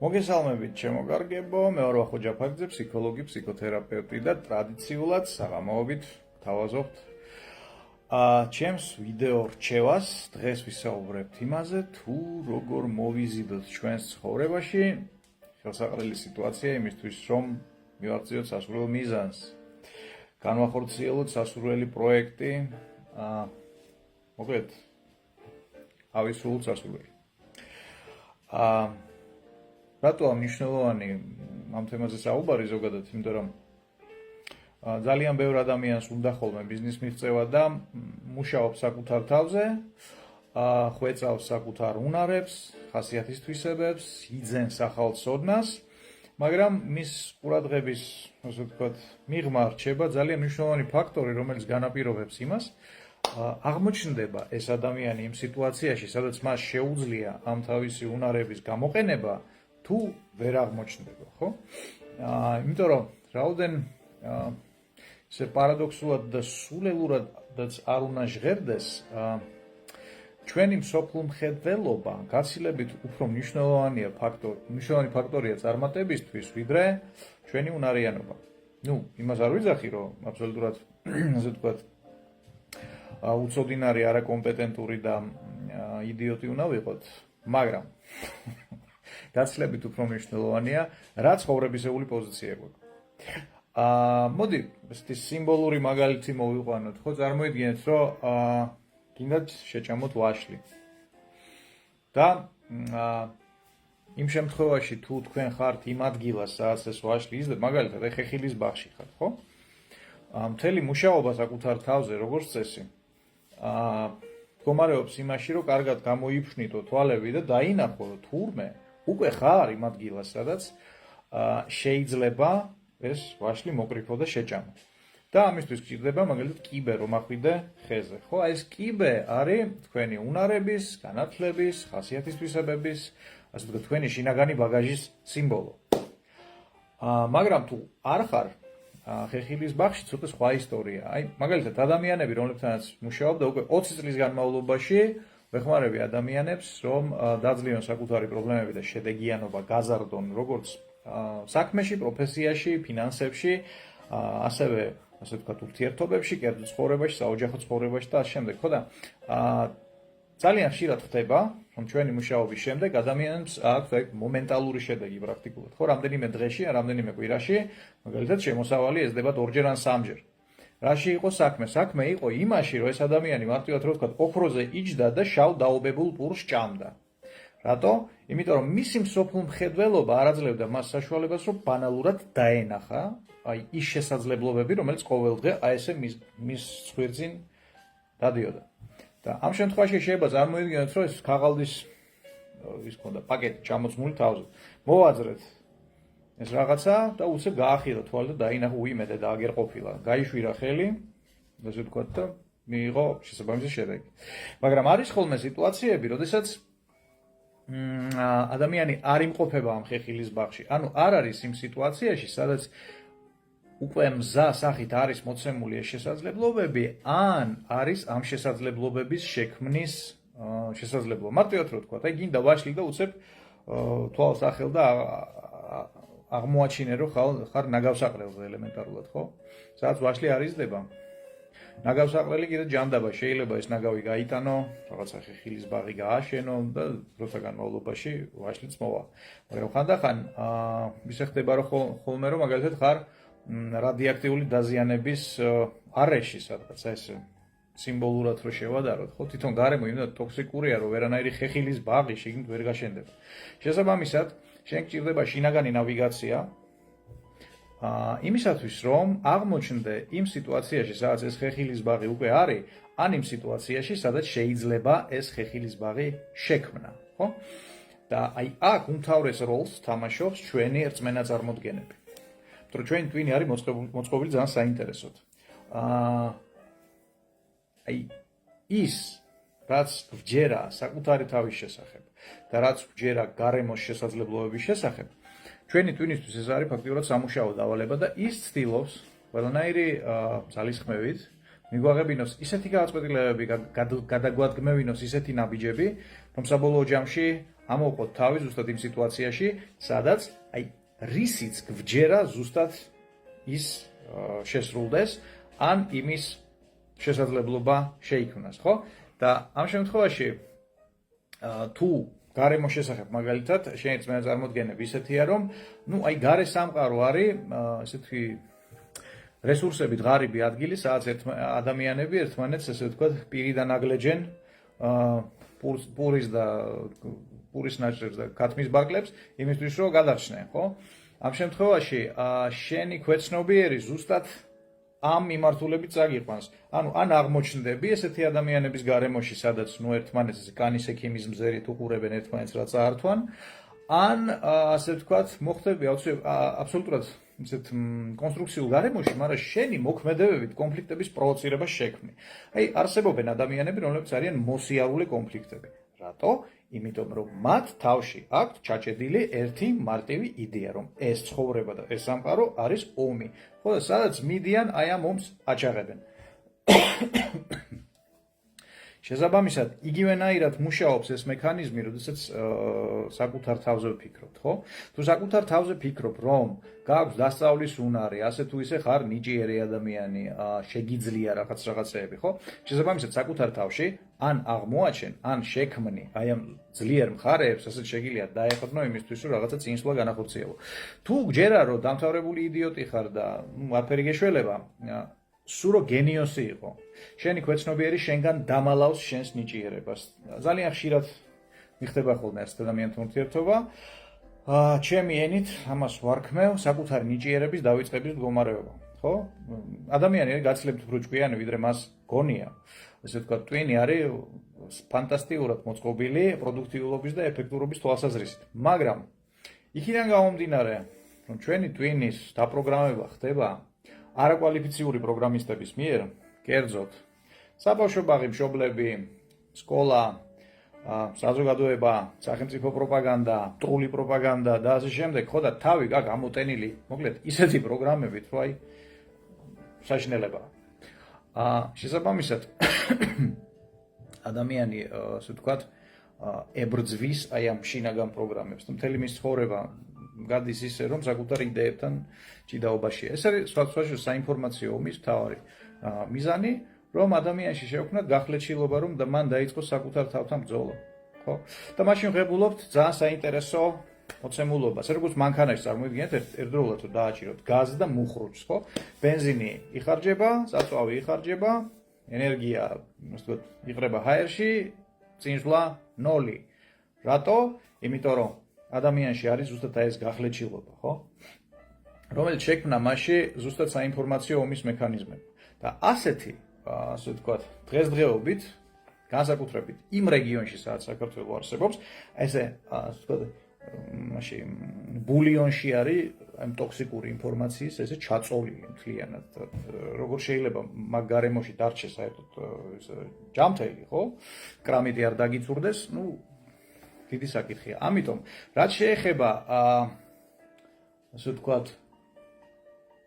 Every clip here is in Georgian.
მოგესალმებით, ჩემო კარგებო, მე ვარ ვახო ჯაფარიძე, ფსიქოლოგი, ფსიქოთერაპევტი და ტრადიციულად საღამოობით გთავაზობთ ჩემს ვიდეო რჩევას. დღეს ვისაუბრებთ იმაზე, თუ როგორ მოვიზიდოთ ჩვენს ცხოვრებაში ხელსაყრელი სიტუაცია იმისთვის, რომ მივაღწიოთ სასურველ მიზანს, განვახორციელოთ სასურველი პროექტი, მოკლედ, ავისრულოთ სასურველი. რატოა მნიშვნელოვანი ამ თემაზე საუბარი ზოგადად, იმიტომ რომ ძალიან ბევრ ადამიანს უნდა ხოლმე ბიზნეს მიღწევა და მუშაობს საკუთარ თავზე, ხვეწავს საკუთარ უნარებს, ხასიათის თვისებებს, იძენს ახალ ცოდნას, მაგრამ მის ყურადღების, ასე ვთქვათ, მიღმა რჩება ძალიან მნიშვნელოვანი ფაქტორი, რომელიც განაპირობებს იმას, აღმოჩნდება ეს ადამიანი იმ სიტუაციაში, სადაც მას შეუძლია ამ თავისი უნარების გამოყენება, თუ ვერ აღმოჩნდება, ხო? იმიტომ რომ რაოდენ ისე პარადოქსულად და სულელურადაც არ უნდა ჟღერდეს, ჩვენი მსოფლმხედველობა გაცილებით უფრო მნიშვნელოვანი ფაქტორია წარმატებისთვის, ვიდრე ჩვენი უნარიანობა. იმას არ ვიძახი, რომ აბსოლუტურად, ასე ვთქვათ, უცოდინარი, არაკომპეტენტური და იდიოტი უნდა ვიყოთ, მაგრამ გაცილებით უფრო მნიშვნელოვანია, რა ცხოვრებისეული პოზიცია გვაქვს. მოდი, ესეთი სიმბოლური მაგალითი მოვიყვანოთ, ხო, წარმოიდგინეთ, რომ გინდათ შეჭამოთ ვაშლი. და იმ შემთხვევაში, თუ თქვენ ხართ იმ ადგილას, სადაც ეს ვაშლი იზრდება, მაგალითად, ხეხილის ბაღში ხართ, ხო? მთელი მუშაობა საკუთარ თავზე, როგორც წესი, მდგომარეობს იმაში, რომ კარგად გამოიფშნიტო თვალები და დაინახო, რომ თურმე უკვე ხარ იმ ადგილას, სადაც შეიძლება ეს ვაშლი მოკრიფო და შეჭამო. და ამისთვის გჭირდება მაგალითად კიბე, რომ ახვიდე ხეზე. ხო, ეს კიბე არის თქვენი უნარების, განათლების, ხასიათის თვისებების, ასე ვთქვათ, თქვენი შინაგანი ბაგაჟის სიმბოლო. მაგრამ თუ არ ხარ ხეხილის ბაღში, ცოტა სხვა ისტორია. მაგალითად, ადამიანები, რომლებთანაც მუშაობდა უკვე 20 წლის განმავლობაში, ვეხმარები ადამიანებს, რომ დაძლიონ საკუთარი პრობლემები და შედეგიანობა გაზარდონ როგორც საქმეში, პროფესიაში, ფინანსებში, ასევე, ასე ვთქვათ, ურთიერთობებში, კერძო ცხოვრებაში, საოჯახო ცხოვრებაში და ასე შემდეგ. ხო და ძალიან ხშირად ხდება, რომ ჩვენი მუშაობის შემდეგ ადამიანებს აქვს მომენტალური შედეგი პრაქტიკულად. ხო, რამდენიმე დღეში, რამდენიმე კვირაში, მაგალითად, შემოსავალი ეზრდება 2-ჯერ ან 3-ჯერ. რაში იყო საქმე? საქმე იყო იმაში, რომ ეს ადამიანი მარტივად რო ვთქვათ, ოქროზე იჯდა და შავ დაობებულ პურს ჭამდა. რატო? იმიტომ რომ მისი მსოფლმხედველობა არ აძლევდა მას საშუალებას, რომ ბანალურად დაენახა ის შესაძლებლობები, რომელიც ყოველდღე ესე მის ხვირძინ დადიოდა. და ამ შემთხვევაში შეიძლება წარმოიდგინოთ, რომ ეს ქაღალდის ის ქონდა პაკეტი ჩამოცმული თავზე. მოვაძრეთ ეს რაღაცა და უცებ გაახირა თვალი და დაინახა უიმედე და აგერ ყოფილა. გაიშვირა ხელი, ასე ვთქვათ და მიიღო შესაბამისი შედეგი. მაგრამ არის ხოლმე სიტუაციები, როდესაც ადამიანი არ იმყოფება ამ ხეხილის ბაღში. ანუ არ არის იმ სიტუაციაში, სადაც უკვე მზა სახით არის მოცემული ეს შესაძლებლობები, ან არის ამ შესაძლებლობების შექმნის შესაძლებლობა. მარტივად რო ვთქვათ, გინდა ვაშლი და უცებ თვალს ახელ და აღმოაჩინე, რომ ხარ ნაგავსაყრელზე ელემენტარულად, ხო? სადაც ვაშლი არ იზრდება. ნაგავსაყრელი კიდე ჯანდაბა, შეიძლება ეს ნაგავი გაიტანო, რაღაცა ხეხილის ბაღი გააშენო და როცა განმავლობაში ვაშლიც მოვა. მაგრამ ხანდახან ისე ხდება, რომ ხოლმე რომ მაგალითად ხარ რადიოაქტიული დაზიანების არეში, სადღაც ეს სიმბოლურად რო შევადაროთ, ხო, თვითონ გარემო იმდენად ტოქსიკურია, რომ ვერანაირი ხეხილის ბაღი შიგნით ვერ გაშენდება. შესაბამისად, შენ გჭირდება შინაგანი ნავიგაცია, იმისათვის, რომ აღმოჩნდე იმ სიტუაციაში, სადაც ეს ხეხილის ბაღი უკვე არის, ან იმ სიტუაციაში, სადაც შეიძლება ეს ხეხილის ბაღი შექმნა, ხო? და აქ უმთავრეს როლს თამაშობს ჩვენი რწმენა-წარმოდგენები. იმიტომ რომ ჩვენი ტვინი არის მოწყობილი ძალიან საინტერესოდ. ის, რაც ვჯერა საკუთარი თავის შესახებ და რაც ვჯერა გარემოს შესაძლებლობების შესახებ, ჩვენი ტვინისთვის ეს არის ფაქტიურად სამუშაო დავალება და ის ცდილობს ყველანაირი ძალისხმევით მიგვაღებინოს ისეთი გადაწყვეტილებები, გადაგვადგმევინოს ისეთი ნაბიჯები, რომ საბოლოო ჯამში ამოვყოთ თავი ზუსტად იმ სიტუაციაში, სადაც აი რისიც გვჯერა ზუსტად ის შესრულდეს, ან იმის შესაძლებლობა შეიქმნას, ხო? და ამ შემთხვევაში თუ გარემოს შესახებ მაგალითად შენი წმენა წარმოდგენები ისეთია, რომ აი გარე სამყარო არის ესეთი რესურსებით ღარიბი ადგილი, სადაც ადამიანები ერთმანეთს ესე ვთქვათ პირიდან აგლეჯენ პურის ნაჭრებს და ქათმის ბაკლებს იმისთვის რომ გადარჩნენ, ხო? ამ შემთხვევაში შენი ქვეცნობიერი ზუსტად ამ მიმართულებით წაგიყვანს. ანუ ან აღმოჩნდები ესეთი ადამიანების გარემოში, სადაც ერთმანეთს კანის ექიმის მზერით უყურებენ ერთმანეთს რაც აართვან, ან ასე ვთქვათ, მოხდები აბსოლუტურად ისეთ კონსტრუქციულ გარემოში, მაგრამ შენი მოქმედებებით კონფლიქტების პროვოცირებას შექმნი. აი, არსებობენ ადამიანები, რომლებიც არიან მოსიარული კონფლიქტები. რატო? იმიტომ რომ მათ თავში აქვთ ჩაჭედილი ერთი მარტივი იდეა, რომ ეს ცხოვრება და ეს სამყარო არის ომი. ხო და სადაც მიდიან აი ამ ომს აჩაღებენ. შესაბამისად, იგივენაირად მუშაობს ეს მექანიზმი, როდესაც საკუთარ თავზე ვფიქრობთ, ხო? თუ საკუთარ თავზე ფიქრობ, რომ გაქვს დასწავლის უნარი, ასე თუ ისე ხარ ნიჭიერი ადამიანი, შეგიძლია რაღაცეები, ხო? შესაბამისად, საკუთარ თავში ან აღმოაჩენ, ან შექმნი აი ამ ძლიერ მხარეებს, ასე შეგიძლია დაეხოდნო იმისთვის, რომ რაღაცა წინსვლა განახორციელო. თუ გჯერა, რომ დამთავრებული იდიოტი ხარ და არაფერი გეშველება, სურო გენიოსი იყო. შენი ქვეცნობიერი შენგან დამალავს შენს ნიჭიერებას. ძალიან ხშირად მიხდება ხოლმე ეს ადამიანთან ურთიერთობა. ჩემი ენით ამას ვარქმევ საკუთარი ნიჭიერების დავიწყების მდგომარეობა. ხო? ადამიანი გაცლებთ ბრუჭკვიანი, ვიდრე მას გონია. ესე ვთქვათ, ტვინი არის ფანტასტიკურად მოწყობილი პროდუქტიულობის და ეფექტურობის თვალსაზრისით. მაგრამ იქიდან გამომდინარე, რომ ჩვენი ტვინის დაპროგრამება ხდება არაკვალიფიციური პროგრამისტების მიერ, კერძოდ, საბავშვო ბაღი, მშობლები, სკოლა, საზოგადოება, სახელმწიფო პროპაგანდა, მტრული პროპაგანდა და ასე შემდეგ, ხო და თავი გაქვს ამოტენილი, მოკლედ, ისეთი პროგრამებით, რომ აი საშინელებაა. შესაბამისად, ადამიანი, ასე ვთქვათ, ებრძვის აი ამ შინაგან პროგრამებს და მთელი მის ცხოვრება გადის ისე, რომ საკუთარ იდეებთან ჭიდაობაშია. ეს არის სხვადასხვა საინფორმაციო ომის მთავარი მიზანი, რომ ადამიანში შეექმნათ გახლეჩილობა, რომ მან დაიწყოს საკუთარ თავთან ბრძოლა. ხო? და მაშინ ვღებულობთ ძალიან საინტერესო მოცემულობას. როგორც მანქანაში წარმოიდგინეთ, ერთდროულად დააჭიროთ გაზი და მუხრუჭს, ხო? ბენზინი იხარჯება, საწვავი იხარჯება, ენერგია, ასე ვთქვათ, იყრება ჰაერში, წინსვლა 0. რატო? იმიტომ რომ ადამიანში არის ზუსტად ეს გახლეჩილობა, ხო? რომელიც შექმნა მასში ზუსტად საინფორმაციო ომის მექანიზმები. და ასეთი, ასე ვთქვათ, დღესდღეობით, განსაკუთრებით იმ რეგიონში, სადაც საქართველო არსებობს, ესე, ასე ვთქვათ, მაშინ ბულიონში არის ამ ტოქსიკური ინფორმაციის ესე ჩაწოლილი მთლიანად. როგორ შეიძლება მაგ გარემოში დარჩეს საერთოდ ჯამთელი, ხო? კრამიტი არ დაგიწურდეს, დიდი საკითხია. ამიტომ, რაც შეეხება ასე ვთქვათ,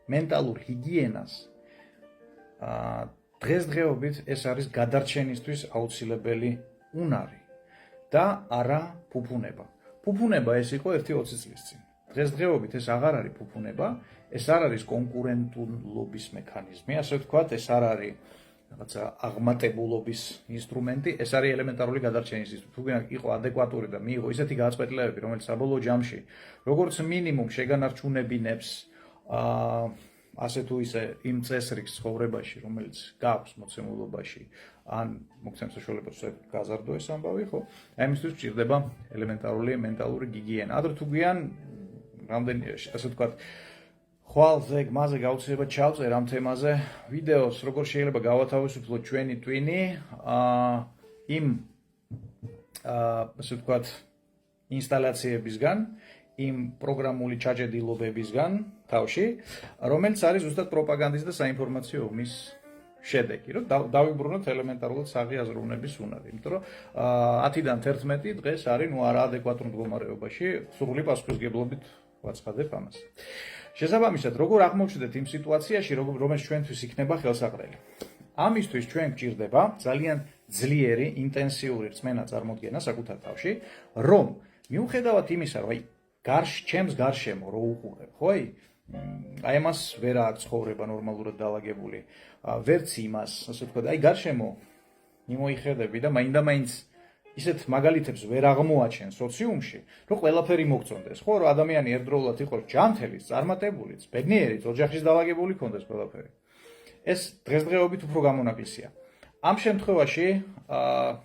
მენტალურ ჰიგიენას, დღესდღეობით ეს არის გადარჩენისთვის აუცილებელი უნარი და არა ფუფუნება. ფუფუნება ეს იყო 1-20 წლის წინ. დღესდღეობით ეს აღარ არის ფუფუნება, ეს არ არის კონკურენტულობის მექანიზმი, ასე ვთქვათ, ეს არ არის რაღაცა აღმატებულობის ინსტრუმენტი, ეს არის ელემენტარული გადარჩენის ინსტრუმენტი. თუ იყო ადეკვატური და მიიღო ისეთი გადაწყვეტილებები, რომელიც საბოლოო ჯამში, როგორც მინიმუმ შეგანარჩუნებინებს ასე თუ ისე იმ წესრიგს ცხოვრებაში, რომელიც გაქვს მოცემულობაში, ან მოგცემ საშუალებას გაზარდო ეს ამბავი, ხო? აი ამისთვის გვჭირდება ელემენტარული მენტალური გიგიენა. ადრე თუ გვიან, რამდენი, ასე ვთქვათ, ხვალზე, გმაზე გაუცილებლად ჩავწერ ამ თემაზე ვიდეოს, როგორ შეიძლება გავათავისუფლოთ ჩვენი ტვინი, იმ ასე ვთქვათ, ინსტალაციებისგან, იმ პროგრამული ჩაჭედილობებისგან თავში, რომელიც არის ზუსტად პროპაგანდის და საინფორმაციო ომის შედეგი, რომ დავიბრუნოთ ელემენტარულად საღი აზროვნების უნარი. იმიტომ რომ 10-დან 11 დღეს არის არაადეკვატურ მდგომარეობაში, სრული პასუხისმგებლობით ვაცხადებ ამას. შესაბამისად, როგორ აღმოვჩნდეთ იმ სიტუაციაში, რომელიც ჩვენთვის იქნება ხელსაყრელი. ამისთვის ჩვენ გვჭირდება ძალიან ძლიერი, ინტენსიური რწმენა წარმოდგენა საკუთარ თავში, რომ მიუხედავად იმისა, რომ ჩემს გარშემო რო უყურებ, ხო? აი ამას ვერ აქვს ცხოვრება ნორმალურად დაალაგებული. ვერც იმას, ასე ვთქვათ, გარშემო მიმოიხედები და მაინდა-მაინც ისეთ მაგალითებს ვერ აღმოაჩენ სოციუმში, რომ ყველაფერი მოგწონდეს, ხო? რომ ადამიანი ერთდროულად იყოს ჯანმრთელიც, წარმატებულიც, ბედნიერიც, ოჯახის დაალაგებული ქონდეს ყველაფერი. ეს დღესდღეობით უფრო გამონაკლისია. ამ შემთხვევაში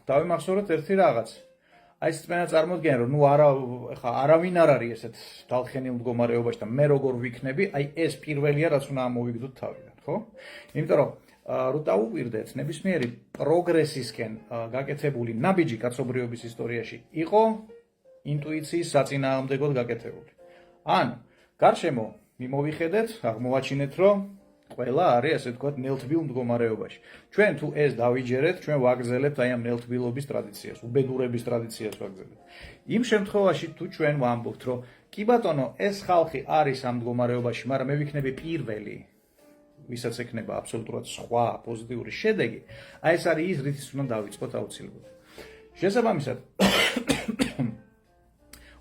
დავიმახსოვროთ ერთი რაღაც. აი ეს მენა წარმოდგენა, რომ არავინ არ არის ესეთ დალხენილ მდგომარეობაში და მე როგორ ვიქნები, აი ეს პირველია, რაც უნდა ამოვიგდოთ თავიდან, ხო? იმიტომ რომ რო დაუკვირდეთ, ნებისმიერი პროგრესისკენ გაკეთებული ნაბიჯი კაცობრიობის ისტორიაში იყო ინტუიციის საწინააღმდეგოდ გაკეთებული. ანუ გარშემო მიმოვიხედეთ, აღმოვაჩინეთ, რომ ყველა არის, ასე ვთქვათ, ნელთბილ მდგომარეობაში. ჩვენ თუ ეს დავიჯერეთ, ჩვენ ვაგრძელებთ აი ამ ნელთბილობის ტრადიციას, უბედურების ტრადიციას ვაგრძელებთ. იმ შემთხვევაში თუ ჩვენ ვამბობთ, რომ კი ბატონო, ეს ხალხი არის ამ მდგომარეობაში, მაგრამ მე ვიქნები პირველი, ვისაც ექნება აბსოლუტურად სხვა პოზიტიური შედეგი, აი ეს არის ის, რითიც უნდა დავიწყოთ აუცილებლად. შესაბამისად,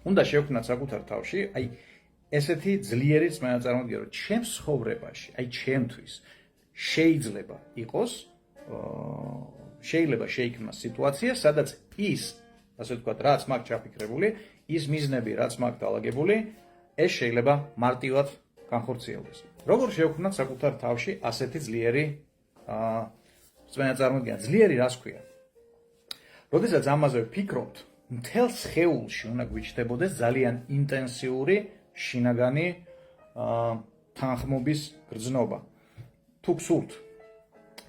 უნდა შევქმნათ საკუთარ თავში, აი ესეთი ძლიერი რწმენა წარმოდგენა, რომ ჩემს ცხოვრებაში, აი ჩემთვის შეიძლება იყოს, შეიძლება შეიქმნას სიტუაცია, სადაც ის, ასე ვთქვათ, რაც მაქვს ჩაფიქრებული, ის მიზნები, რაც მაქვს დაალაგებული, ეს შეიძლება მარტივად განხორციელდეს. როგორ შევქმნათ საკუთარ თავში ასეთი ძლიერი რწმენა წარმოდგენა? ძლიერი რას ქვია? როდესაც ამაზე ვფიქრობთ, მთელ სხეულში უნდა გვიჩნდებოდეს ძალიან ინტენსიური შინაგანი თანხმობის გრძნობა. თუ გსურთ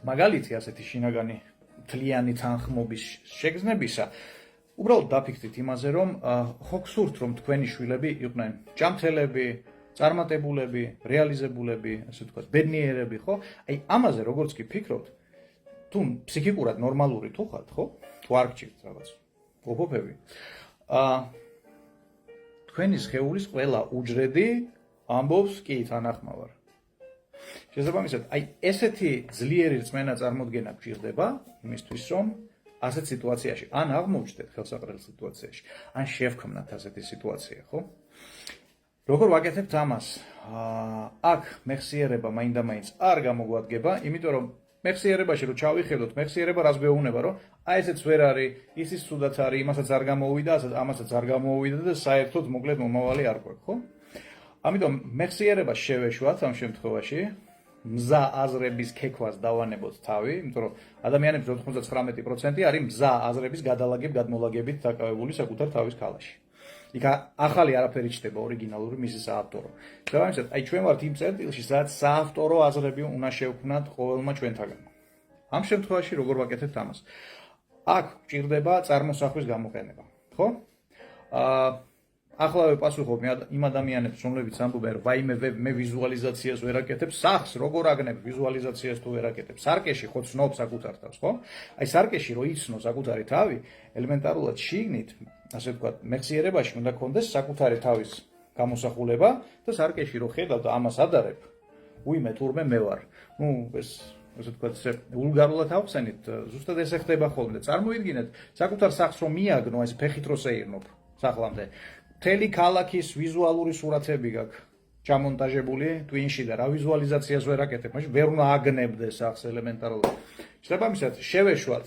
მაგალითი ასეთი შინაგანი მთლიანი თანხმობის შეგრძნებისა, უბრალოდ დაფიქრდით იმაზე, რომ ხო გსურთ, რომ თქვენი შვილები იყვნენ ჯანმრთელები, წარმატებულები, რეალიზებულები, ასე ვთქვათ, ბედნიერები, ხო? აი ამაზე როგორც კი ფიქრობთ, თუ ფსიქიკურად ნორმალური თუ ხართ, ხო? თუ არ გჭირთ რაღაც ოფოფები. თქვენი სხეულის ყველა უჯრედი ამბობს, კი, თანახმა ვარ. შესაბამისად, აი ესეთი ძლიერი რწმენა წარმოდგენა გჭირდება იმისთვის, რომ ასეთ სიტუაციაში ან აღმოჩნდეთ ხელსაყრელ სიტუაციაში, ან შევქმნათ ასეთი სიტუაცია, ხო? როგორ ვაკეთებთ ამას? აქ მეხსიერება მაინდა-მაინც არ გამოგვადგება, იმიტომ რომ მეხსიერებაში რო ჩავიხედოთ, მეხსიერება რას გვეუბნება, რომ აი ესეც ვერ არის, ისიც ცუდად არის, იმასაც არ გამოუვიდა, ამასაც არ გამოუვიდა და საერთოდ მოკლედ მომავალი არ გვაქვს, ხო? ამიტომ მეხსიერებას შევეშვათ ამ შემთხვევაში, მზა აზრების ქექვას დავანებოთ თავი, იმიტომ რომ ადამიანების 99% არის მზა აზრების გადმოლაგებით დაკავებული საკუთარ თავის ქალაში. იქ ახალი არაფერი ჩდება ორიგინალური მისი საავტორო. შესაბამისად, აი ჩვენ ვართ იმ წერტილში, სადაც საავტორო აზრები უნდა შევქმნათ ყოველმა ჩვენთაგან. ამ შემთხვევაში როგორ ვაკეთებთ ამას? აქ გჭირდება წარმოსახვის გამოყენება, ხო? ახლავე პასუხობ იმ ადამიანებს, რომლებიც ამბობენ, რომ ვაიმე მე ვიზუალიზაციას ვერ აკეთებ, სახს როგორ აგნებ ვიზუალიზაციას თუ ვერ აკეთებ. სარკეში ხო ცნობ საკუთარ თავს, ხო? აი სარკეში რო იცნო საკუთარი თავი, ელემენტარულად შიგნით, ასე ვთქვათ, მეხსიერებაში უნდა კონდეს საკუთარი თავის გამოსახულება და სარკეში რო ხედავ და ამას ადარებ, უიმე თურმე მე ვარ. ასე ვთქვათ, ვულგარულად ავხსენით, ზუსტად ესე ხდება ხოლმე. წარმოიდგინეთ, საკუთარ სახს რომ მიაგნო, ეს ფეხით რო შეირნობ სახლამდე. მთელი ქალაქის ვიზუალური სურათები გაქვს ჩამონტაჟებული ტვინში და რა ვიზუალიზაციას ვერ აკეთებ, მაშინ ვერ უნდა აგნებდე სახს ელემენტარულად. შესაბამისად, შევეშვათ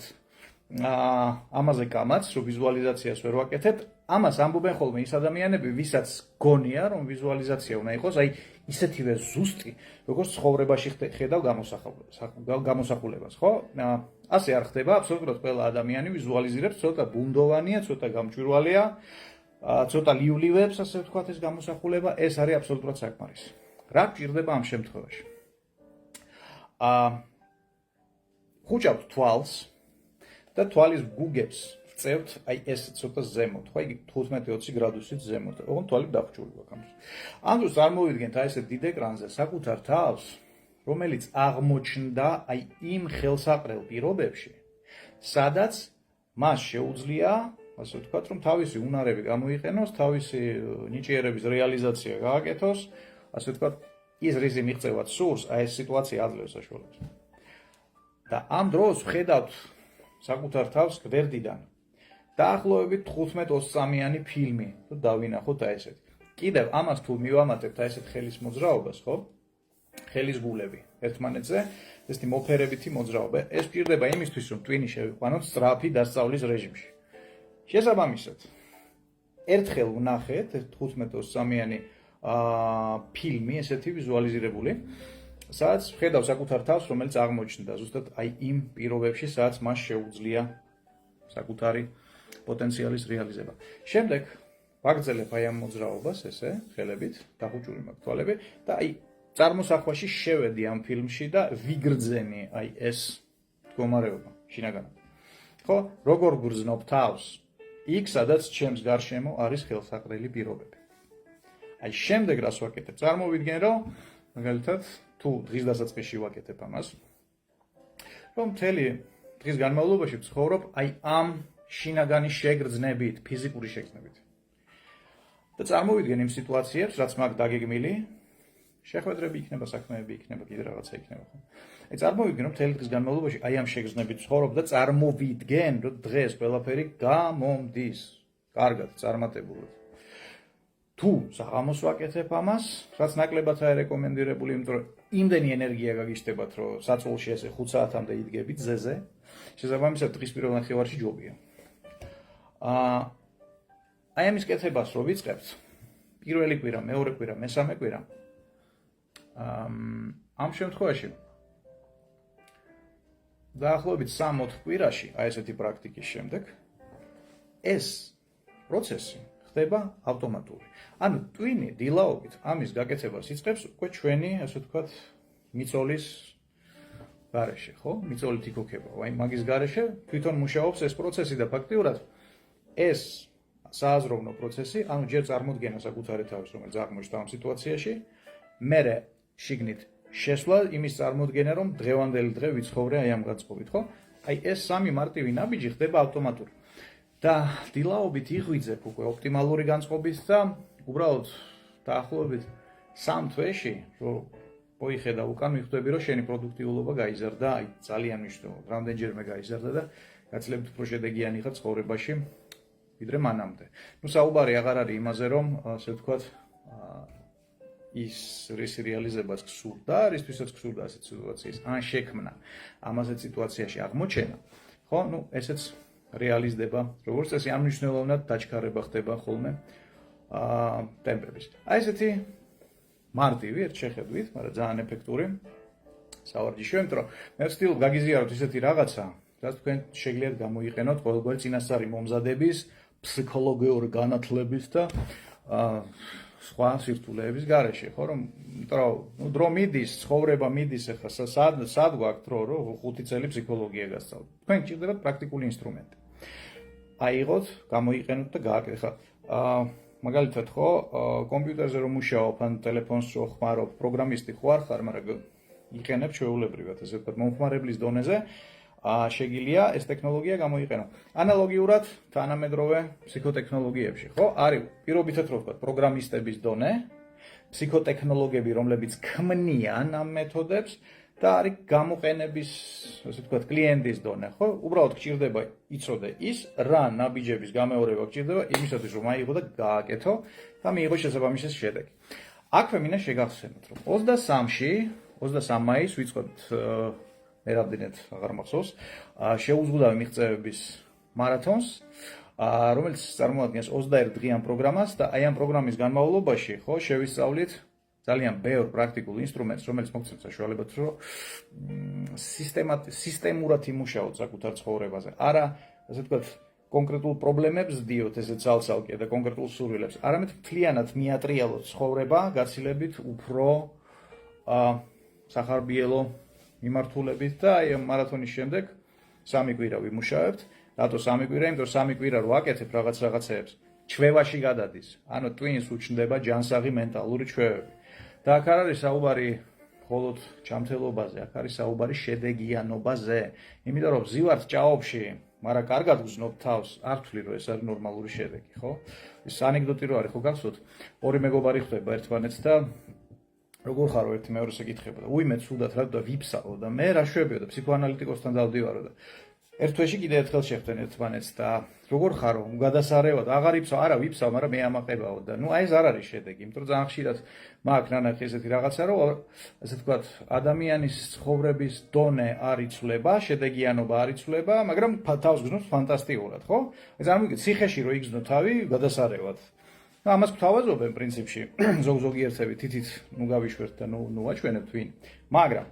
ამაზე კამაც, რომ ვიზუალიზაციას ვერ ვაკეთებ. ამას ამბობენ ხოლმე ის ადამიანები, ვისაც გონია, რომ ვიზუალიზაცია უნდა იყოს, აი ისეთივე ზუსტი, როგორც ცხოვრებაში ხედავ გამოსახულებას, ხო? ასე არ ხდება, აბსოლუტურად ყველა ადამიანი ვიზუალიზირებს, ცოტა ბუნდოვანია, ცოტა გამჭვირვალეა. ცოტა ლივლივებს, ასე ვთქვათ, ეს გამოსახულება, ეს არის აბსოლუტურად საკმარისი. რა გჭირდება ამ შემთხვევაში? ხუჭავთ თვალს და თვალის გუგებს ვწევთ, აი ეს ცოტა ზემოთ, ხო, იგი 15-20 გრადუსით ზემოთ. ოღონდ თვალი დახჭული გვაქვს. ამ დროს წარმოვიდგენთ აი ესე დიდ ეკრანზე საკუთარ თავს, რომელიც აღმოჩნდა აი იმ ხელსაყრელ პირობებში, სადაც მას შეუძლია ასე ვთქვათ, რომ თავისი უნარები გამოიყენოს, თავისი ნიჭიერების რეალიზაცია გააკეთოს, ასე ვთქვათ, ის რისი მიღწევად სურს, აი ეს სიტუაცია აძლევს საშუალებას. და ამ დროს ვხედავთ საკუთარ თავს გვერდიდან დაახლოებით 15-20-წამიანი ფილმი, თუ დავინახოთ აი ესეთი. კიდევ ამას თუ მივამატებთ აი ესეთ ხელის მოძრაობას, ხო? ხელის გულები ერთმანეთზე, ესეთი მოფერებითი მოძრაობა. ეს გვჭირდება იმისთვის, რომ ტვინი შევიყვანოთ სწრაფი დასწავლის რეჟიმში. შესაბამისად, ერთხელ ვნახეთ 15-20-წამიანი ფილმი, ესეთი ვიზუალიზირებული, სადაც ხედავ საკუთარ თავს, რომელიც აღმოჩნდა ზუსტად აი იმ პირობებში, სადაც მას შეუძლია საკუთარი პოტენციალის რეალიზება. შემდეგ ვაგრძელებ აი ამ მოძრაობას, ესე, ხელებით, დახუჭული მაქვს თვალები და აი წარმოსახვაში შევედი ამ ფილმში და ვიგრძენი აი ეს მდგომარეობა, შინაგანად. ხო, როგორ გრძნობ თავს? იქ, სადაც ჩემს გარშემო არის ხელსაყრელი პირობები. აი შემდეგ რას ვაკეთებ? წარმოვიდგენ, რომ მაგალითად თუ დღის დასაწყისში ვაკეთებ ამას, რომ მთელი დღის განმავლობაში ვცხოვრობ აი ამ შინაგანი შეგრძნებით, ფიზიკური შეგრძნებით. და წარმოვიდგენ იმ სიტუაციებს, რაც მაქვს დაგეგმილი, შეხვედრები იქნება, საქმეები იქნება, კიდე რაღაცა იქნება, ხო? აი წარმოვიდგენ, რომ მთელი დღის განმავლობაში აი ამ შეგრძნებით ვცხოვრობ და წარმოვიდგენ, რომ დღეს ყველაფერი გამომდის, კარგად, წარმატებულად. თუ საღამოს ვაკეთებ ამას, რაც ნაკლებად არ რეკომენდირებული, იმიტომ რომ იმდენი ენერგია გაგიშდებათ, რომ საწოლში ესე 5 საათამდე იდგებით ძეზე, შესაბამისად დღის პირველ ნახევარში ჯობია. აი ამის კეთებას რო ვიწყებთ, პირველი კვირა, მეორე კვირა, მესამე კვირა, ამ შემთხვევაში დაახლოებით 3-4 კვირაში, აი ესეთი პრაქტიკის შემდეგ, ეს პროცესი ხდება ავტომატური. ანუ ტვინი დილაობით ამის გაკეთებას იწყებს უკვე ჩვენი, ასე ვთქვათ, მიწოლის გარეშე, ხო? მიწოლით იქოქება. აი მაგის გარეშე თვითონ მუშაობს ეს პროცესი და ფაქტიურად ეს სააზროვნო პროცესი, ანუ ჯერ წარმოდგენა საკუთარი თავის, რომელიც აღმოჩნდა ამ სიტუაციაში, მერე შიგნით შესვლა იმის წარმოდგენა, რომ დღევანდელი დღე ვიცხოვრე აი ამ განწყობით, ხო? აი ეს სამი მარტივი ნაბიჯი ხდება ავტომატურად. და დილაობით იღვიძებ უკვე ოპტიმალური განწყობით და უბრალოდ დაახლოებით 3 თვეში, რომ მოიხედა უკან, მიხვდები, რომ შენი პროდუქტიულობა გაიზარდა, აი ძალიან მნიშვნელოვნად, რამდენჯერმე გაიზარდა და გაცილებით უფრო შედეგიანი ხარ ცხოვრებაში, ვიდრე მანამდე. ნუ საუბარი აღარ არის იმაზე, რომ ასე ვთქვათ, ის რეალიზებაც გსურდა, რისთვისაც გსურდა ასეთ სიტუაციის, ან შექმნა ამაზე სიტუაციაში აღმოჩენა, ხო? ნუ ესეც რეალიზდება, როგორც წესი, ამ მნიშვნელოვნად დაჩქარება ხდება ხოლმე ტემპების. აი ესეთი მარტივი ერთ შეხედვით, მაგრამ ძალიან ეფექტური სავარჯიშო, იმიტომ რომ მე ვცდილობ გაგიზიაროთ ისეთი რაღაცა, რაც თქვენ შეგიძლიათ გამოიყენოთ ყოველგვარი წინასწარი მომზადების, ფსიქოლოგიური განათლების და სხვა სირთულეების გარეშე, ხო, რომ დრო მიდის, ცხოვრება მიდის, ახლა სად გვაქვს დრო, რომ 5 წელი ფსიქოლოგია გასწავლოთ. თქვენ გჭირდებათ პრაქტიკული ინსტრუმენტი. აიღოთ, გამოიყენოთ და გააკეთოთ. მაგალითად, ხო, კომპიუტერზე რომ მუშაობ, ან ტელეფონს რო ხმარობ, პროგრამისტი ხარ, მაგრამ იყენებ ჩვეულებრივად, ესე ვთქვათ, მომხმარებლის დონეზე, შეგიძლია ეს ტექნოლოგია გამოიყენო. ანალოგიურად თანამედროვე ფსიქოტექნოლოგიებში, ხო? არის პირობითად რო ვთქვათ, პროგრამისტების დონე, ფსიქოტექნოლოგები, რომლებიც ქმნიან ამ მეთოდებს და არის გამოყენების, ასე ვთქვათ, კლიენტის დონე, ხო? უბრალოდ გჭირდება იცოდე ის, რა ნაბიჯების გამეორება გჭირდება იმისათვის, რომ აიღო და გააკეთო და მიიღო შესაბამისი შედეგი. აქვე მინდა შეგახსენოთ, რომ 23 მაისს ვიწყებთ მე რამდენად აღარ მახსოვს, შეუზღუდავი მიღწევების მარათონს, რომელიც წარმოადგენს 21 დღიან პროგრამას და აი ამ პროგრამის განმავლობაში, ხო, შევისწავლით ძალიან ბევრ პრაქტიკულ ინსტრუმენტს, რომელიც მოგცემთ საშუალებად, რომ სისტემურად იმუშაოთ საკუთარ ცხოვრებაზე. არა, ასე ვთქვათ, კონკრეტულ პრობლემებს დიოთ ესე ცალ-ცალკე და კონკრეტულ სურვილებს, არამედ მთლიანად მიატრიალოთ ცხოვრება, გაცილებით უფრო სახარბიელო მიმართულებით და აი ამ მარათონის შემდეგ 3 კვირა ვიმუშავებთ. რატო 3 კვირა? იმიტომ 3 კვირა რო აკეთებ რაღაცეებს, ჩვევაში გადადის. ანუ ტვინს უჩნდება ჯანსაღი მენტალური ჩვევები. და აქ არ არის საუბარი მხოლოდ ჩამთელობაზე, აქ არის საუბარი შედეგიანობაზე. იმიტომ რომ ვზივართ ჭაობში, მაგრამ კარგად ვგზნობ თავს, არ ვთვლი რომ ეს არის ნორმალური შედეგი, ხო? ეს ანეკდოტი რო არის, ხო გახსოვთ? ორი მეგობარი ხვდება ერთმანეთს და როგორ ხარო ერთი მეორეს ეკითხება და უი მე ცუდად რა და ვიფსაო და მე რა შვებიო და ფსიქოანალიტიკოსთან დავდივარო და ერთ თვეში კიდე ერთხელ შევხვდნენ ერთმანეთს და როგორ ხარო, გადასარევად, აღარ იფსავ, არა ვიფსავ, მაგრამ მე ამაყებაო და ნუ აი ეს არ არის შედეგი, იმიტომ რომ ძალიან ხშირად მაქვს ნანახი ესეთი რაღაცა, რომ ასე ვთქვათ, ადამიანის ცხოვრების დონე არ იცვლება, შედეგიანობა არ იცვლება, მაგრამ თავს გზნობს ფანტასტიკურად, ხო? წარმოგიდგენთ, ციხეში რო იგზნო თავი, გადასარევად. და ამას გვთავაზობენ პრინციპში, ზოგიერთები თითით ნუ გავიშვერთ და ნუ ვაჩვენებთ ვინ. მაგრამ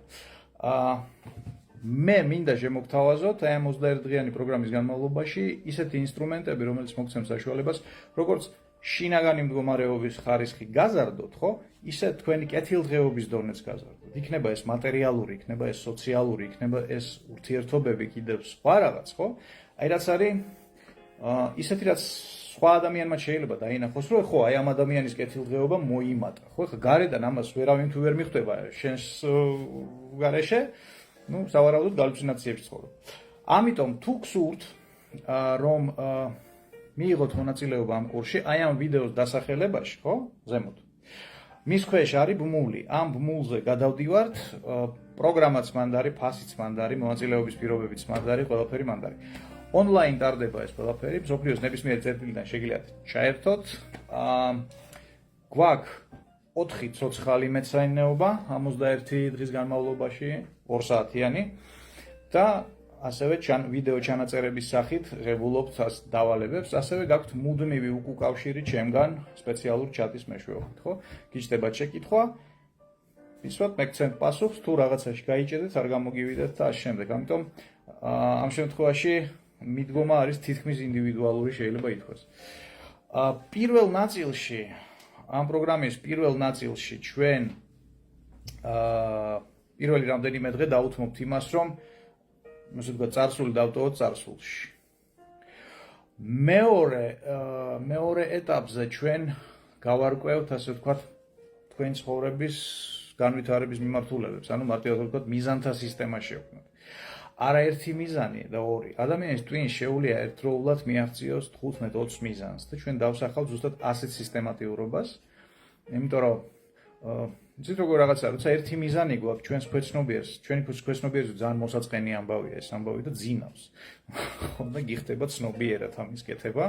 მე მინდა შემოგთავაზოთ აი ამ 21 დღიანი პროგრამის განმავლობაში ისეთი ინსტრუმენტები, რომელიც მოგცემს საშუალებას, როგორც შინაგანი მდგომარეობის ხარისხი გაზარდოთ, ხო? ისე თქვენი კეთილდღეობის დონეც გაზარდოთ. იქნება ეს მატერიალური, იქნება ეს სოციალური, იქნება ეს ურთიერთობები კიდევ სხვა რაღაც, ხო? აი რაც არის ისეთი რაც სხვა ადამიანმა შეიძლება დაინახოს, რომ ხო, აი ამ ადამიანის კეთილდღეობა მოიმატა, ხო? ხა გარედან ამას ვერავინ თუ ვერ მიხვდება შენს გარეშე, ну, სავარაუდოდ галлюცინაციებში ცხოვრობ. ამიტომ თუ გსურთ, რომ მიიღოთ მონაწილეობა ამ კურსში, აი ამ ვიდეოს დასახელებაში, ხო? ზემოთ. მის ქვეშ არის ბმული. ამ ბმულზე გადავდივართ, პროგრამაც მანდარი, ფასიც მანდარი, მონაწილეობის პირობებიც მანდარი, ყველაფერი მანდარი. Online ტარდება ეს ყველაფერი, მსოფლიოს ნებისმიერ წერტილიდან შეგიძლიათ ჩაერთოთ. გვაქვს 4 ცოცხალი მეცაინეობა 61 დღის განმავლობაში, 2 საათიანი და ასევე ვიდეო ჩანაწერების სახით ღებულობთ დავალებებს, ასევე გაქვთ მუდმივი უკავშირი ჩემგან სპეციალურ ჩატის მეშვეობით, ხო? გიჩნდებათ შეკითხვა, ისვათ მეკცემთ პასუხს, თუ რაღაცაში გაიჭედეთ, არ გამოგივიდეთ და ამ შემდეგ. ამიტომ ამ შემთხვევაში მიდგომა არის თითქმის ინდივიდუალური, შეიძლება ითქვას. პირველ ნაწილში, ამ პროგრამის პირველ ნაწილში ჩვენ პირველი რამდენიმე დღე დავუთმობთ იმას, რომ ასე ვთქვათ, წარსული დავტოვოთ წარსულში. მეორე ეტაპზე ჩვენ გავარკვევთ, ასე ვთქვათ, თქვენი ცხოვრების განვითარების მიმართულებებს, ანუ მარტივად ვთქვათ, მიზანთა სისტემა შევქმნათ. არაერთი მიზანი და 2. ადამიანის ტვინს შეუძლია ერთდროულად მიაღწიოს 15-20 მიზანს და ჩვენ დავსახავთ ზუსტად ასეთ სისტემატიურობას, იმიტომ რომ იცით როგორ რაღაცა, როცა ერთი მიზანი გვაქვს ჩვენს ქვეცნობიერს, ჩვენი ქვეცნობიერზე ძალიან მოსაწყენი ამბავია ეს ამბავი და ძინავს. ხომ და გიხდება ცნობიერად ამის კეთება,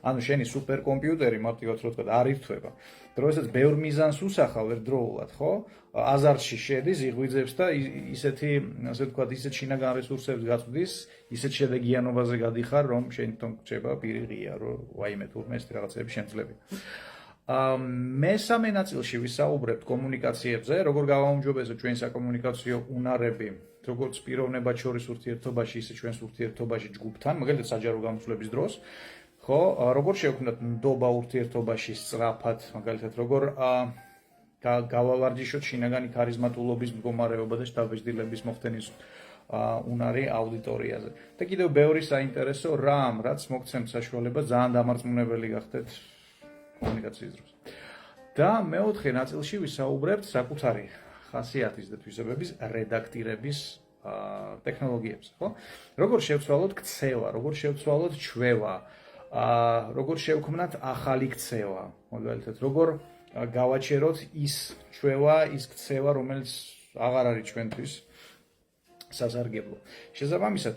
ანუ შენი სუპერკომპიუტერი მარტივად რო ვთქვა არ ირთვება. დროსაც ბევრ მიზანს უსახავ ერთდროულად, ხო? აზარტში შედის, იღვიძებს და ისეთი, ასე ვთქვათ, ისეთ შინაგან რესურსებს გაწვდის, ისეთ შედეგიანობაზე გადიხარ, რომ შენ თვითონ გრჩება პირი ღია, რომ ვაიმე თურმე ეს რაღაცები შემძლები. მესამე ნაწილში ვისაუბრებთ კომუნიკაციებზე, როგორ გავაუმჯობესოთ ჩვენი საკომუნიკაციო უნარები, როგორც პიროვნებად შორის ურთიერთობაში, ისე ჩვენს ურთიერთობაში ჯგუფთან, მაგალითად საჯარო გამოსვლების დროს, ხო, როგორ შევქმნათ ნდობა ურთიერთობაში სწრაფად, მაგალითად, როგორ გავავარჯიშოთ შინაგანი ქარიზმატულობის მდგომარეობა და შთაბეჭდილების მოხდენის უნარი აუდიტორიაზე. და კიდევ ბევრი საინტერესო რამ, რაც მოგცემთ საშუალებას ძალიან დამარწმუნებელი გახდეთ კომუნიკაციის დროს. და მეოთხე ნაწილში ვისაუბრებთ საკუთარი ხასიათის და თვისებების რედაქტირების ტექნოლოგიებზე, ხო? როგორ შევცვალოთ ქცევა, როგორ შევცვალოთ ჩვევა, როგორ შევქმნათ ახალი ქცევა, მაგალითად, როგორ გავაჩეროთ ის ჩვევა, ის ქცევა, რომელიც აღარ არის ჩვენთვის სასარგებლო. შესაბამისად,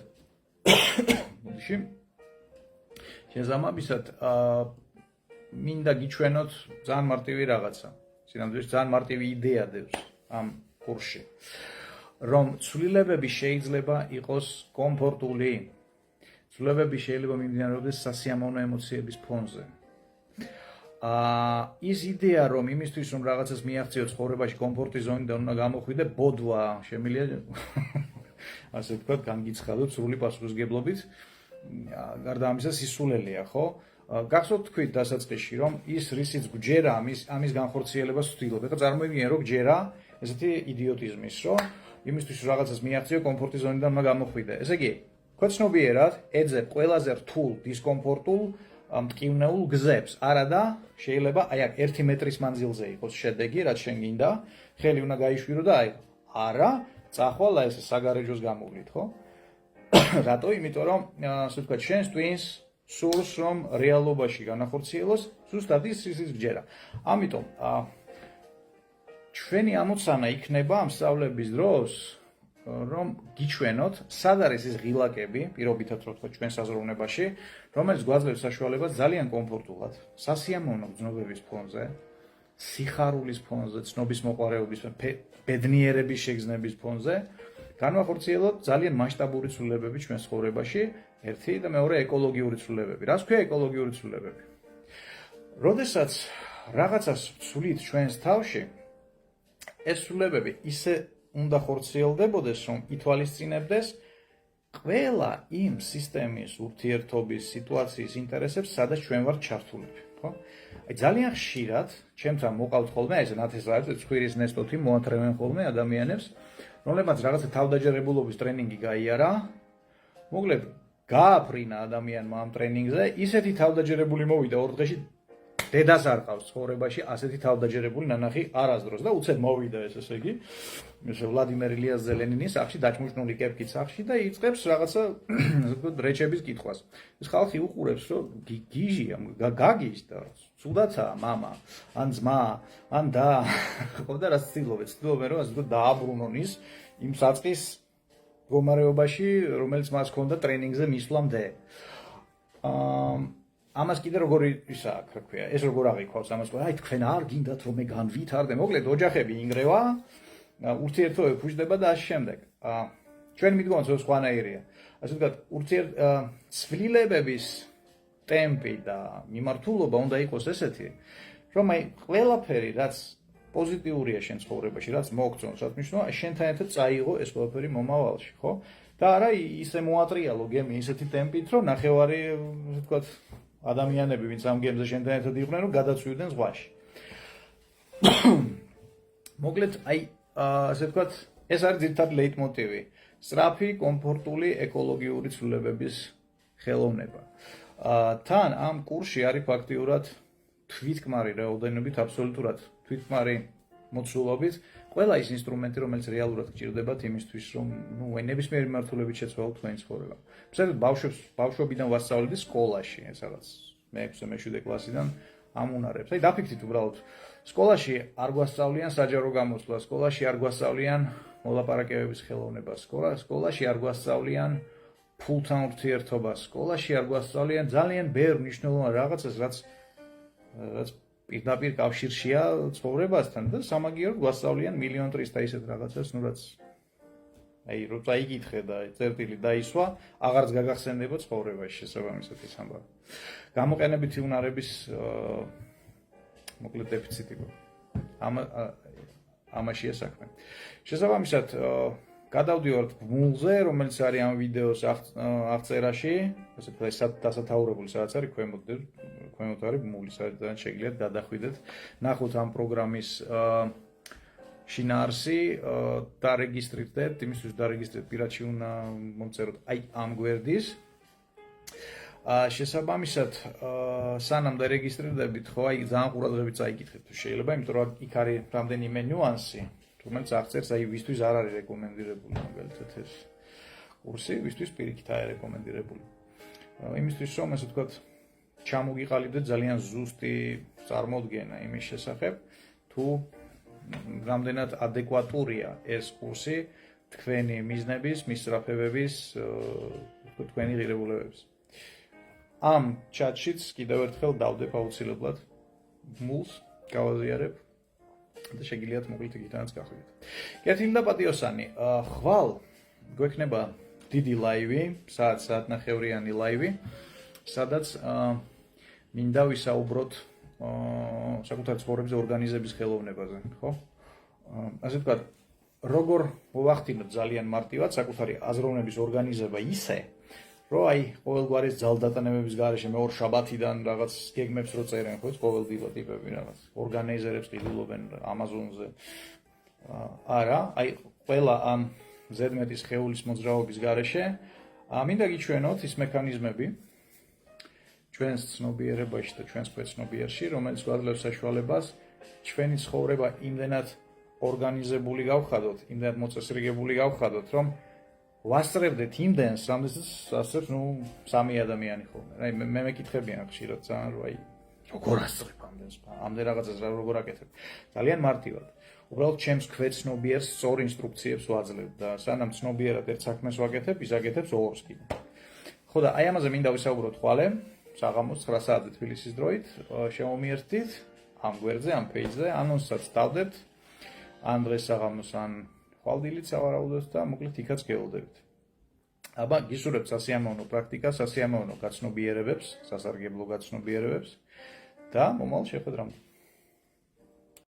მინდა გიჩვენოთ ძალიან მარტივი რაღაცა. სინამდვილეში ძალიან მარტივი იდეა დევს ამ კურსში. რომ ცვლილებები შეიძლება იყოს კომფორტული. ცვლილებები შეიძლება მიმდინარეობდეს სასიამოვნო ემოციების ფონზე. ის იდეა, რომ იმისთვის, რომ რაღაცას მიაღწიოთ ცხოვრებაში კომფორტის ზონიდან უნდა გამოხვიდე, ბოდვა შემიძლია ასე ვთქვათ, განგიცხადოთ სრული პასუხისმგებლობით. გარდა ამისა სისულელეა, ხო? გახსოვთ თქვით დასაწყისში, რომ ის რისიც გჯერა, ამის განხორციელებას ვცდილობ. ეხლა წარმოიდგინე, რომ გჯერა ესეთი იდიოტიზმის, რომ იმისთვის რაღაცას მიაღწიო კომფორტის ზონიდან უნდა გამოხვიდე. ესე იგი, ქვეცნობიერად ეძებ ყველაზე რთულ დისკომფორტულ მტკივნეულ გზებს. არადა შეიძლება აი აქ 1 მეტრის მანძილზე იყოს შედეგი, რაც შენ გინდა, ხელი უნდა გაიშვირო და აი არა, წახვალ ეს საგარეჯოს გამოვლით, ხო? რატო? იმიტომ რომ ასე ვთქვათ, შენს ტვინს სურს რომ რეალობაში განახორციელოს, ზუსტად ის გჯერა. ამიტომ ჩვენი ამოცანა იქნება ამ სწავლების დროს რომ გიჩვენოთ, სად არის ის ღილაკები, პირობითად რო თქვა ჩვენ საზრუნებაში, რომელიც გვაძლევს საშუალებას ძალიან კომფორტულად, სასიამოვნო გრძნობების ფონზე, სიხარულის ფონზე, ცნობის მოყვარეობის, ბედნიერების შეგრძნების ფონზე, განვახორციელოთ ძალიან მასშტაბური ცვლილებები ჩვენ ცხოვრებაში, ერთი და მეორე ეკოლოგიური ცვლილებები. რას ქვია ეკოლოგიური ცვლილებები? როდესაც რაღაცას ვცვლით ჩვენს თავში, ეს ცვლილებები ისე უნდა ხორციელდებოდეს, რომ ითვალისწინებდეს ყველა იმ სისტემის, ურთიერთობის, სიტუაციის ინტერესებს, სადაც ჩვენ ვართ ჩართულები, ხო? აი ძალიან ხშირად ჩემთან მოყავთ ხოლმე ეს ნათესავებს, ცხვირის ნესტოთი მოათრევენ ხოლმე ადამიანებს, რომლებმაც რაღაცა თავდაჯერებულობის ტრენინგი გაიარა, მოკლედ გააფრინა ადამიანმა ამ ტრენინგზე, ისეთი თავდაჯერებული მოვიდა 2 დღეში დედას არ ყავს ცხოვრებაში ასეთი თავდაჯერებული ნანახი არასდროს და უცებ მოვიდა ესე იგი ვლადიმერ ილიას ლენინის სახში დაჭმუშნული კეპკით სახში და იწყებს რაღაცა რეჩების კითხვას. ეს ხალხი უყურებს რომ გიჟია, გაგიჟ და ცუდაცაა მამა, ან ძმა, ან და ხო და რას ცდილობენ რომ ასე დააბრუნონ ის იმ საწყის მდგომარეობაში, რომელიც მას ჰქონდა ტრენინგზე მისვლამდე. ამას კიდე როგორი ისა აქ რა ქვია, ეს როგორ აღიქვავს ამას, აი თქვენ არ გინდათ რომ მე განვითარდე, მოკლედ ოჯახები ინგრევა, ურთიერთობები ფუჭდება და ასე შემდეგ. ჩვენ მიდგომთ რომ სხვანაირია. ასე ვთქვათ, ცვლილებების ტემპი და მიმართულობა უნდა იყოს ესეთი, რომ აი ყველაფერი რაც პოზიტიურია შენ ცხოვრებაში, რაც მოგწონს, რაც მნიშვნელოვანია, შენთან ერთად წაიღო ეს ყველაფერი მომავალში, ხო? და არა ისე მოატრიალო გემი ისეთი ტემპით, რომ ნახევარი, ასე ვთქვათ, ადამიანები, ვინც ამ გემზე შენთან ერთად იყვნენ, რომ გადაცვიდნენ ზღვაში. მოკლედ, აი, ასე ვთქვათ, ეს არის ძირითადი ლეიტმოტივი. სწრაფი, კომფორტული, ეკოლოგიური ცვლილებების ხელოვნება. თან ამ კურსში არის ფაქტიურად თვითკმარი რაოდენობით, აბსოლუტურად თვითკმარი მოცულობით, ყველა ის ინსტრუმენტი, რომელიც რეალურად გჭირდებათ იმისთვის, რომ ნებისმიერი მიმართულებით შეცვალოთ თქვენი ცხოვრება. მსგავსად, ბავშვობიდან ვასწავლედი სკოლაში, ეს რაღაც მე-6-მე-7 კლასიდან ამუნარებს. აი, დაფიქრდით უბრალოდ, სკოლაში არ გვასწავლიან საჯარო გამოსვლა, სკოლაში არ გვასწავლიან მოლაპარაკებების ხელოვნება, სკოლაში არ გვასწავლიან ფულთან ურთიერთობას, სკოლაში არ გვასწავლიან ძალიან ბევრ მნიშვნელოვან რაღაცას, რაც პირდაპირ კავშირშია ცხოვრებასთან და სამაგიეროდ გვასწავლიან 1.300.000 ისეთ რაღაცას, ნუ რაც აი რო წაიკითხე და წერტილი დაისვა, აღარც გაგახსენდება ცხოვრებაში შესაბამისად ის ამბავი. გამოყენებითი უნარების მოკლედ დეფიციტი ამაშია საქმე. შესაბამისად გადავდივართ ბმულზე, რომელიც არის ამ ვიდეოს აღწერაში, ასე ვთქვათ, დასათაურებული სადაც არის ქვემოთ არის ბმული, სადაც შეგიძლიათ გადახვიდეთ, ნახოთ ამ პროგრამის შინაარსი, დარეგისტრირდეთ, იმისთვის დარეგისტრირდეთ პირადში უნდა მომწეროთ აი ამ გვერდის. შესაბამისად, სანამ დარეგისტრირდებით, ხო, აი ძალიან ყურადღებით წაიკითხეთ თუ შეიძლება, იმიტომ რომ იქ არის რამდენიმე ნიუანსი, რომელიც აღწერს აი ვისთვის არ არის რეკომენდირებული მაგალითად ეს კურსი, ვისთვის პირიქით არის რეკომენდირებული. იმისთვის რომ ასე ვთქვათ, ჩამოგიყალიბდეთ ძალიან ზუსტი წარმოდგენა იმის შესახებ, თუ რამდენად ადეკვატურია ეს კურსი თქვენი მიზნების, მისწრაფებების, თქვენი ღირებულებების. ამ ჩატშიც კიდევ ერთხელ დავდებ აუცილებლად ბმულს, გავაზიარებ და შეგიძლიათ მოკლედ იქითანაც გახვიდეთ. კეთილი და პატიოსანი, ხვალ გვექნება დიდი ლაივი, საათნახევრიანი ლაივი, სადაც მინდა ვისაუბროთ საკუთარ ცხოვრების ორგანიზების ხელოვნებაზე, ხო? ასე ვთქვათ, როგორ მოვახდინოთ ძალიან მარტივად საკუთარი აზროვნების ორგანიზება ისე, რომ აი ყოველგვარის ძალდატანებების გარეშე მე 2 შაბათიდან რაღაც გეგმებს რო წერენ, ხო, ყოველდღიურად ტიპები რაღაც ორგანიზერებს ყიდულობენ Amazon-ზე. არა, აი ყველა ამ ზედმეტის ხეულის მოძრაობის გარეშე მინდა გიჩვენოთ ის მექანიზმები ჩვენს ცნობიერებაში და ჩვენს ქვეცნობიერში, რომელიც გვაძლევს საშუალებას ჩვენი ცხოვრება იმდენად ორგანიზებული გავხადოთ, იმდენად მოწესრიგებული გავხადოთ, რომ ვასწრებდეთ იმდენს, რამდენსაც ასწრებს, 3 ადამიანი ხოლმე. აი მე მეკითხებიან ხშირად ძალიან, რომ აი როგორ ასწრება ამდენ რაღაცას როგორ აკეთებ. ძალიან მარტივად. უბრალოდ ჩემს ქვეცნობიერს სწორ ინსტრუქციებს ვაძლევ და სანამ ცნობიერად ერთ საქმეს ვაკეთებ, ის აკეთებს ორს კიდე. ხო და აი ამაზე მინდა ვისაუბროთ ხვალე, საღამოს 9 საათზე თბილისის დროით, შემომიერთდით ამ გვერდზე, ამ პეიჯზე, ანონსსაც დავდებთ. ან დღეს საღამოს, ან ხვალდილით სავარაუდოდ და მოკლედ იქაც გეულდებით. აბა გისურვებთ სასიამოვნო პრაქტიკას, სასიამოვნო გაცნობიერებებს, სასარგებლო გაცნობიერებებს და მომავალ შეხვედრამდე.